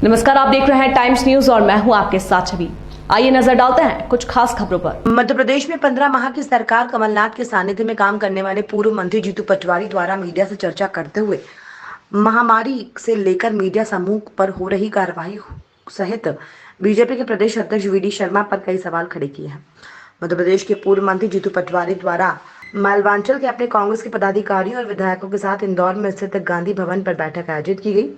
नमस्कार, आप देख रहे हैं टाइम्स न्यूज और मैं हूं आपके साथ छवि। आइए नजर डालते हैं कुछ खास खबरों पर। मध्य प्रदेश में 15 माह की सरकार कमलनाथ के सानिध्य में काम करने वाले पूर्व मंत्री जीतू पटवारी द्वारा मीडिया से चर्चा करते हुए महामारी से लेकर मीडिया समूह पर हो रही कार्रवाई सहित बीजेपी के प्रदेश अध्यक्ष वीडी शर्मा पर कई सवाल खड़े किए हैं। मध्य प्रदेश के पूर्व मंत्री जीतू पटवारी द्वारा मालवांचल के अपने कांग्रेस के पदाधिकारियों और विधायकों के साथ इंदौर में स्थित गांधी भवन पर बैठक आयोजित की गई।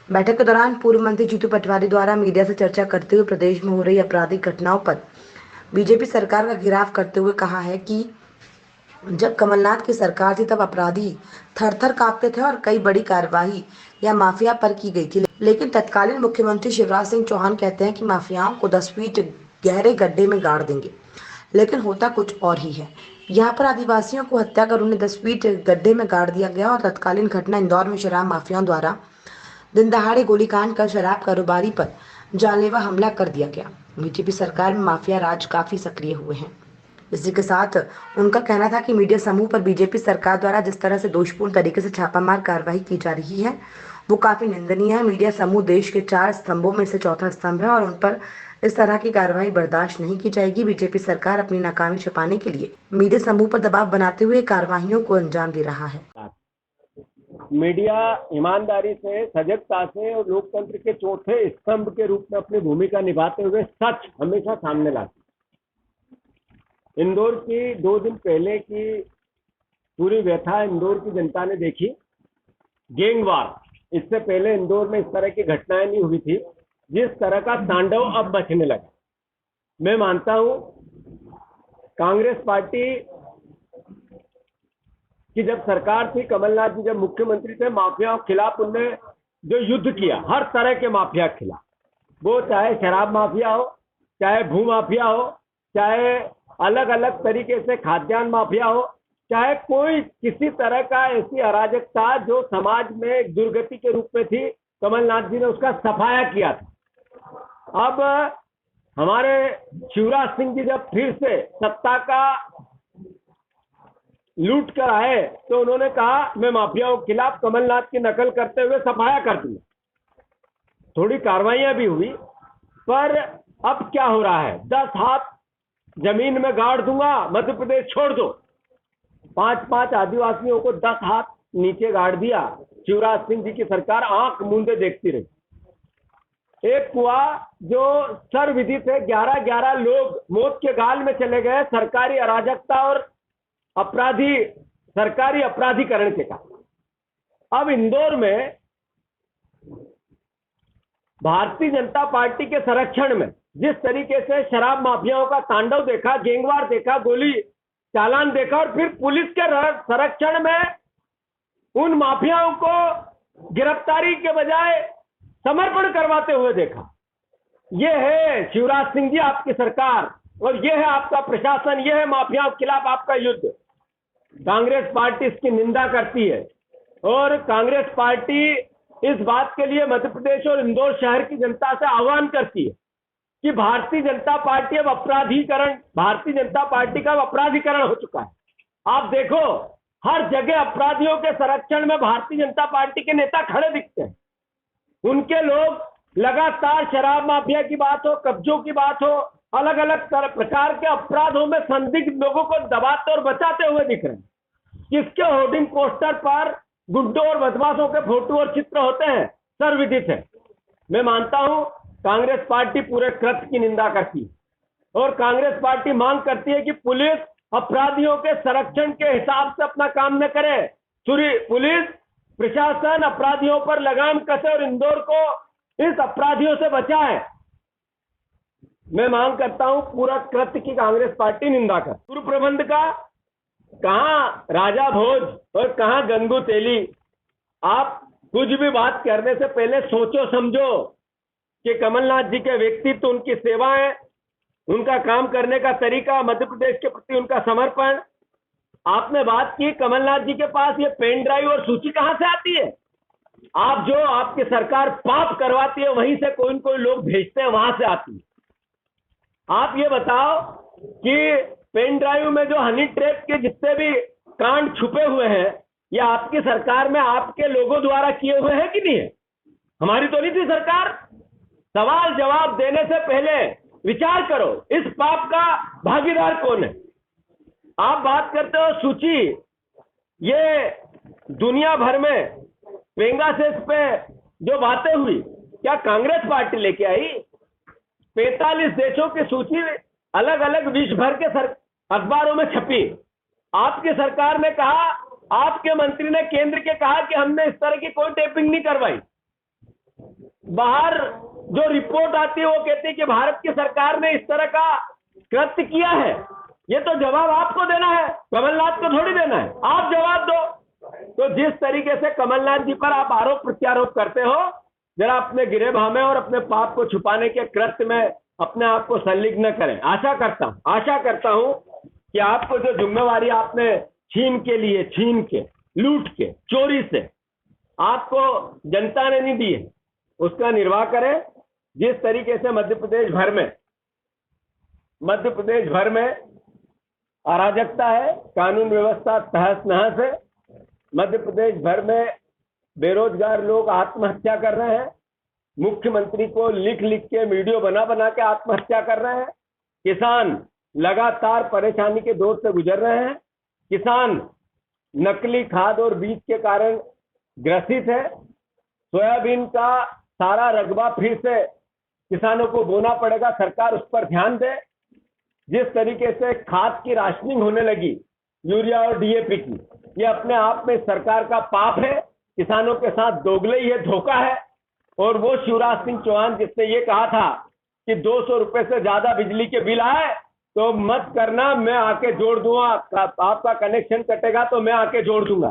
बैठक के दौरान पूर्व मंत्री जीतू पटवारी द्वारा मीडिया से चर्चा करते हुए प्रदेश में हो रही आपराधिक घटनाओं पर बीजेपी सरकार का घेराव करते हुए कहा है कि जब कमलनाथ की सरकार थी तब अपराधी थर थर कांपते थे और कई बड़ी कार्रवाई या माफिया पर की गई थी, लेकिन तत्कालीन मुख्यमंत्री शिवराज सिंह चौहान कहते हैं कि माफियाओं को 10 फीट गहरे गड्ढे में गाड़ देंगे, लेकिन होता कुछ और ही है। यहाँ पर आदिवासियों को हत्या कर उन्हें 10 फीट गड्ढे में गाड़ दिया गया और तत्कालीन घटना इंदौर में शराब माफियाओं द्वारा दिन दहाड़े गोलीकांड कर शराब कारोबारी पर जानलेवा हमला कर दिया गया। बीजेपी सरकार में माफिया राज काफी सक्रिय हुए हैं। इसी के साथ उनका कहना था कि मीडिया समूह पर बीजेपी सरकार द्वारा जिस तरह से दोषपूर्ण तरीके से छापामार कार्रवाई की जा रही है वो काफी निंदनीय है। मीडिया समूह देश के 4 स्तंभों में से चौथा स्तंभ है और उन पर इस तरह की कार्रवाई बर्दाश्त नहीं की जाएगी। बीजेपी सरकार अपनी नाकामी छिपाने के लिए मीडिया समूह पर दबाव बनाते हुए कार्रवाइयों को अंजाम दे रहा है। मीडिया ईमानदारी से, सजगता से और लोकतंत्र के चौथे स्तंभ के रूप में अपनी भूमिका निभाते हुए सच हमेशा सामने लाती। इंदौर की 2 दिन पहले की पूरी व्यथा इंदौर की जनता ने देखी। गैंगवार, इससे पहले इंदौर में इस तरह की घटनाएं नहीं हुई थी जिस तरह का तांडव अब बचने लगा। मैं मानता हूं कांग्रेस पार्टी कि जब सरकार थी, कमलनाथ जी जब मुख्यमंत्री थे, माफियाओं के खिलाफ उन्होंने जो युद्ध किया, हर तरह के माफिया के खिलाफ, वो चाहे शराब माफिया हो, चाहे भू माफिया हो, चाहे अलग अलग तरीके से खाद्यान्न माफिया हो, चाहे कोई किसी तरह का ऐसी अराजकता जो समाज में एक दुर्गति के रूप में थी, कमलनाथ जी ने उसका सफाया किया था। अब हमारे शिवराज सिंह जी जब फिर से सत्ता का लूट कर आए तो उन्होंने कहा मैं माफियाओं के खिलाफ कमलनाथ की नकल करते हुए सफाया कर दूंगा। थोड़ी कार्रवाइयां भी हुई, पर अब क्या हो रहा है, 10 हाथ जमीन में गाड़ दूंगा, मध्य प्रदेश छोड़ दो। 5-5 आदिवासियों को 10 हाथ नीचे गाड़ दिया। शिवराज सिंह जी की सरकार आंख मूंदे देखती रही। एक हुआ जो सर्वविदित है, 11-11 लोग मौत के गाल में चले गए सरकारी अराजकता और सरकारी अपराधीकरण के कारण। अब इंदौर में भारतीय जनता पार्टी के संरक्षण में जिस तरीके से शराब माफियाओं का तांडव देखा, गैंगवार देखा, गोली चालान देखा और फिर पुलिस के संरक्षण में उन माफियाओं को गिरफ्तारी के बजाय समर्पण करवाते हुए देखा। यह है शिवराज सिंह जी आपकी सरकार और यह है आपका प्रशासन, यह है माफियाओं के खिलाफ आपका युद्ध। कांग्रेस पार्टी इसकी निंदा करती है और कांग्रेस पार्टी इस बात के लिए मध्य प्रदेश और इंदौर शहर की जनता से आह्वान करती है कि भारतीय जनता पार्टी का अपराधीकरण हो चुका है। आप देखो हर जगह अपराधियों के संरक्षण में भारतीय जनता पार्टी के नेता खड़े दिखते हैं। उनके लोग लगातार शराब माफिया की बात हो, कब्जों की बात हो, अलग अलग प्रकार के अपराधों में संदिग्ध लोगों को दबाते और बचाते हुए दिख रहे हैं। किसके होर्डिंग पोस्टर पर गुंडों और बदमाशों के फोटो और चित्र होते हैं सर्वविदित है। मैं मानता हूं कांग्रेस पार्टी पूरे कृत्य की निंदा करती है और कांग्रेस पार्टी मांग करती है कि पुलिस अपराधियों के संरक्षण के हिसाब से अपना काम न करे। पुलिस प्रशासन अपराधियों पर लगाम कसे और इंदौर को इस अपराधियों से बचाए। मैं मांग करता हूं पूरा कृत्य की कांग्रेस पार्टी निंदा कर। पूर्व प्रबंध का कहां राजा भोज और कहां गंगू तेली। आप कुछ भी बात करने से पहले सोचो समझो कि कमलनाथ जी के व्यक्तित्व, उनकी सेवाएं, उनका काम करने का तरीका, मध्य प्रदेश के प्रति उनका समर्पण। आपने बात की कमलनाथ जी के पास ये पेन ड्राइव और सूची कहां से आती है? आप जो आपकी सरकार पाप करवाती है वहीं से कोई न कोई लोग भेजते हैं, वहां से आती है। आप ये बताओ कि पेन ड्राइव में जो हनी ट्रैप के जितने भी कांड छुपे हुए हैं, ये आपकी सरकार में आपके लोगों द्वारा किए हुए हैं कि नहीं है? हमारी तो नहीं थी सरकार। सवाल जवाब देने से पहले विचार करो इस पाप का भागीदार कौन है। आप बात करते हो सूची, ये दुनिया भर में पेगासस पे जो बातें हुई, क्या कांग्रेस पार्टी लेके आई? 45 देशों की सूची अलग अलग विश्व भर के अखबारों में छपी। आपकी सरकार ने कहा, आपके मंत्री ने केंद्र के कहा कि हमने इस तरह की कोई टेपिंग नहीं करवाई। बाहर जो रिपोर्ट आती है वो कहती है कि भारत की सरकार ने इस तरह का कृत्य किया है। ये तो जवाब आपको देना है, कमलनाथ को थोड़ी देना है। आप जवाब दो। तो जिस तरीके से कमलनाथ जी पर आप आरोप प्रत्यारोप करते हो, जरा अपने गिरे भामे और अपने पाप को छुपाने के कृत्य में अपने आप को संलिग्न करें। आशा करता हूं कि आपको जो जिम्मेवारी आपने छीन के लूट के चोरी से आपको जनता ने नहीं दी है, उसका निर्वाह करें। जिस तरीके से मध्य प्रदेश भर में अराजकता है, कानून व्यवस्था तहस नहस है, मध्य प्रदेश भर में बेरोजगार लोग आत्महत्या कर रहे हैं, मुख्यमंत्री को लिख के वीडियो बना के आत्महत्या कर रहे हैं, किसान लगातार परेशानी के दौर से गुजर रहे हैं, किसान नकली खाद और बीज के कारण ग्रसित है, सोयाबीन का सारा रकबा फिर से किसानों को बोना पड़ेगा, सरकार उस पर ध्यान दे। जिस तरीके से खाद की राशनिंग होने लगी, यूरिया और डीएपी की, ये अपने आप में सरकार का पाप है, किसानों के साथ दोगलई है, धोखा है। और वो शिवराज सिंह चौहान जिसने ये कहा था कि 200 रुपए से ज्यादा बिजली के बिल आए तो मत करना, मैं आके जोड़ दूंगा, आपका कनेक्शन कटेगा तो मैं आके जोड़ दूंगा।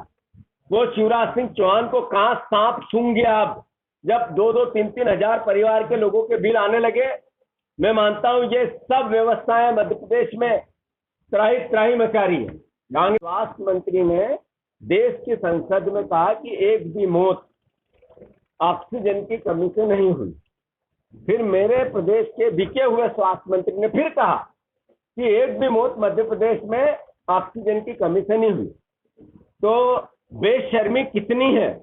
वो शिवराज सिंह चौहान को कहां सांप सूंघ गया। अब जब 2-2, 3-3 हजार परिवार के लोगों के बिल आने लगे, मैं मानता हूं ये सब व्यवस्थाएं मध्य प्रदेश में त्राही मचा रही है। स्वास्थ्य मंत्री ने देश की संसद में कहा कि एक भी मौत ऑक्सीजन की कमी से नहीं हुई। फिर मेरे प्रदेश के बिके हुए स्वास्थ्य मंत्री ने फिर कहा कि एक भी मौत मध्य प्रदेश में ऑक्सीजन की कमी से नहीं हुई। तो बेशर्मी कितनी है।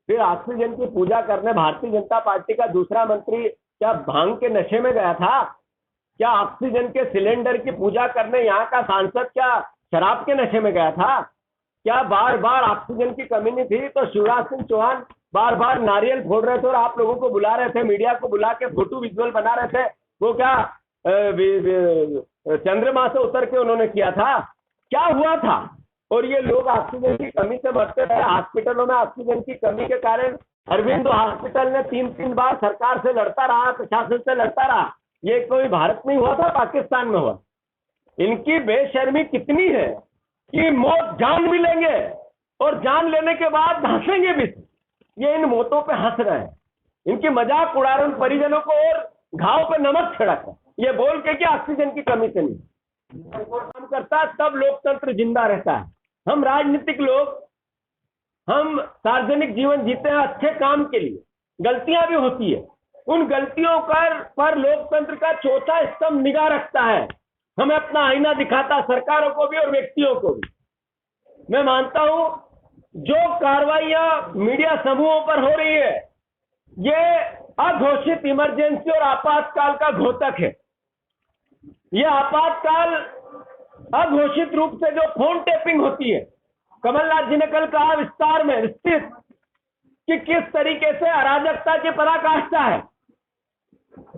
फिर ऑक्सीजन की पूजा करने भारतीय जनता पार्टी का दूसरा मंत्री क्या भांग के नशे में गया था? क्या ऑक्सीजन के सिलेंडर की पूजा करने यहाँ का सांसद क्या शराब के नशे में गया था? क्या बार बार ऑक्सीजन की कमी नहीं थी तो शिवराज सिंह चौहान बार बार नारियल फोड़ रहे थे और आप लोगों को बुला रहे थे, मीडिया को बुला के फोटो विजुअल बना रहे थे? वो क्या चंद्रमा से उतर के उन्होंने किया था? क्या हुआ था? और ये लोग ऑक्सीजन की कमी से मरते थे। हॉस्पिटलों में ऑक्सीजन की कमी के कारण अरविंदो हॉस्पिटल ने 3-3 बार सरकार से लड़ता रहा, प्रशासन से लड़ता रहा। ये कोई भारत में हुआ था, पाकिस्तान में हुआ। इनकी बेशर्मी कितनी है कि मौत जान भी लेंगे और जान लेने के बाद हंसेंगे भी। ये इन मौतों पे हंस रहे हैं, इनकी मजाक उड़ा रहे हैं परिजनों को और घाव पे नमक छिड़क ये बोल के कि ऑक्सीजन की कमी से नहीं काम करता, तब लोकतंत्र जिंदा रहता है। हम राजनीतिक लोग, हम सार्वजनिक जीवन जीते हैं अच्छे काम के लिए, गलतियां भी होती है। उन गलतियों पर लोकतंत्र का चौथा स्तंभ निगाह रखता है, हमें अपना आईना दिखाता, सरकारों को भी और व्यक्तियों को भी। मैं मानता हूं जो कार्रवाइयां मीडिया समूहों पर हो रही है, ये अघोषित इमरजेंसी और आपातकाल का घोतक है। ये आपातकाल अघोषित रूप से जो फोन टेपिंग होती है, कमलनाथ जी ने कल कहा विस्तार में विस्तृत कि किस तरीके से अराजकता की पराकाष्ठा है।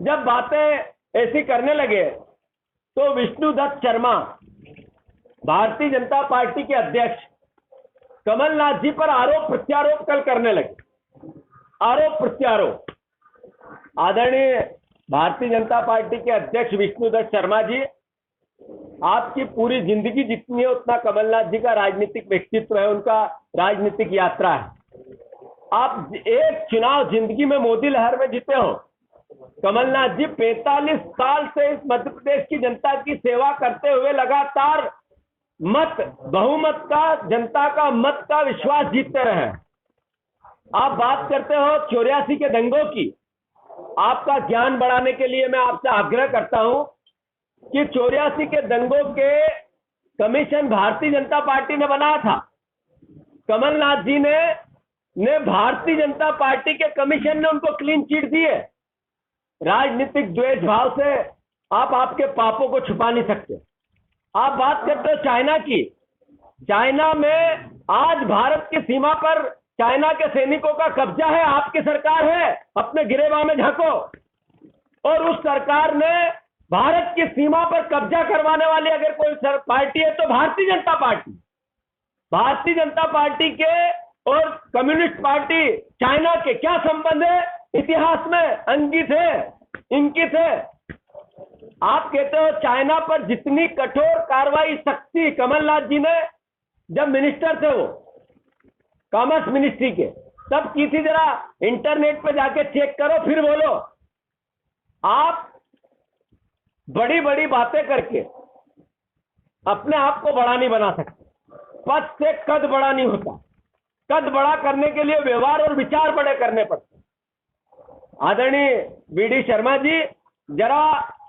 जब बातें ऐसी करने लगे तो विष्णुदत्त शर्मा, भारतीय जनता पार्टी के अध्यक्ष, कमलनाथ जी पर आरोप प्रत्यारोप कल करने लगे। आरोप प्रत्यारोप। आदरणीय भारतीय जनता पार्टी के अध्यक्ष विष्णुदत्त शर्मा जी, आपकी पूरी जिंदगी जितनी है उतना कमलनाथ जी का राजनीतिक व्यक्तित्व है, उनका राजनीतिक यात्रा है। आप एक चुनाव जिंदगी में मोदी लहर में जीते हो। कमलनाथ जी 45 साल से इस मध्य प्रदेश की जनता की सेवा करते हुए लगातार बहुमत का, जनता का मत का विश्वास जीतते रहे। आप बात करते हो 84 के दंगों की। आपका ज्ञान बढ़ाने के लिए मैं आपसे आग्रह करता हूं कि 84 के दंगों के कमीशन भारतीय जनता पार्टी ने बनाया था। कमलनाथ जी ने भारतीय जनता पार्टी के कमीशन ने उनको क्लीन चिट दी है। राजनीतिक द्वेष भाव से आप आपके पापों को छुपा नहीं सकते। आप बात करते हो चाइना की। चाइना में आज भारत की सीमा पर चाइना के सैनिकों का कब्जा है, आपकी सरकार है, अपने गिरेबान में झांको। और उस सरकार ने भारत की सीमा पर कब्जा करवाने वाली अगर कोई पार्टी है तो भारतीय जनता पार्टी। भारतीय जनता पार्टी के और कम्युनिस्ट पार्टी चाइना के क्या संबंध है? इतिहास में अंकित है, इंकित है। आप कहते हो चाइना पर जितनी कठोर कार्रवाई सख्ती कमलनाथ जी ने जब मिनिस्टर थे, वो कॉमर्स मिनिस्ट्री के, तब की थी। जरा इंटरनेट पे जाके चेक करो, फिर बोलो। आप बड़ी बड़ी बातें करके अपने आप को बड़ा नहीं बना सकते। पद से कद बड़ा नहीं होता। कद बड़ा करने के लिए व्यवहार और विचार बड़े करने पड़ते। आदरणीय बीडी शर्मा जी, जरा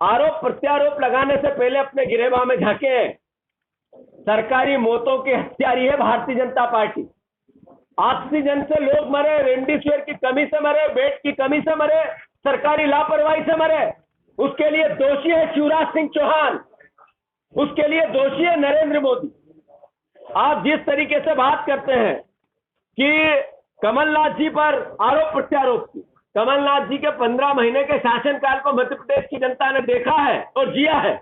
आरोप प्रत्यारोप लगाने से पहले अपने गिरेबान में झांके। सरकारी मौतों की हत्यारी है भारतीय जनता पार्टी। ऑक्सीजन से लोग मरे, रेमडेसिविर की कमी से मरे, बेड की कमी से मरे, सरकारी लापरवाही से मरे। उसके लिए दोषी है शिवराज सिंह चौहान, उसके लिए दोषी है नरेंद्र मोदी। आप जिस तरीके से बात करते हैं कि कमलनाथ जी पर आरोप प्रत्यारोप की, कमलनाथ जी के 15 महीने के शासनकाल को मध्य प्रदेश की जनता ने देखा है और जिया है।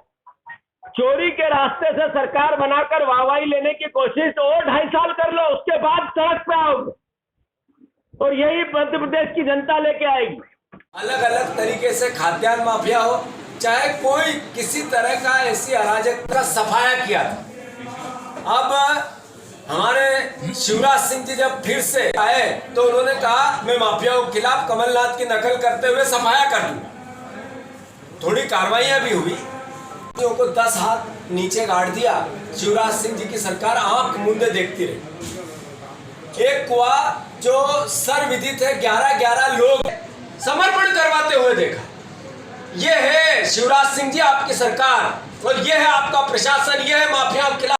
चोरी के रास्ते से सरकार बनाकर वाहवाही लेने की कोशिश और 2.5 साल कर लो, उसके बाद सड़क पे आओगे और यही मध्य प्रदेश की जनता लेके आएगी। अलग अलग तरीके से खाद्यान्न माफिया हो, चाहे कोई किसी तरह का ऐसी अराजक का सफाया किया था। अब हमारे शिवराज सिंह जी जब फिर से आए तो उन्होंने कहा मैं माफियाओं के खिलाफ कमलनाथ की नकल करते हुए सफाया कर दूं। थोड़ी कार्रवाइयां भी हुई, को 10 हाथ नीचे गाड़ दिया। शिवराज सिंह जी की सरकार आंख मूंदे देखती रही। एक कुआ जो सर्वविदित है, 11-11 लोग समर्पण करवाते हुए देखा। ये है शिवराज सिंह जी आपकी सरकार और ये है आपका प्रशासन, ये है माफियाओं के खिलाफ।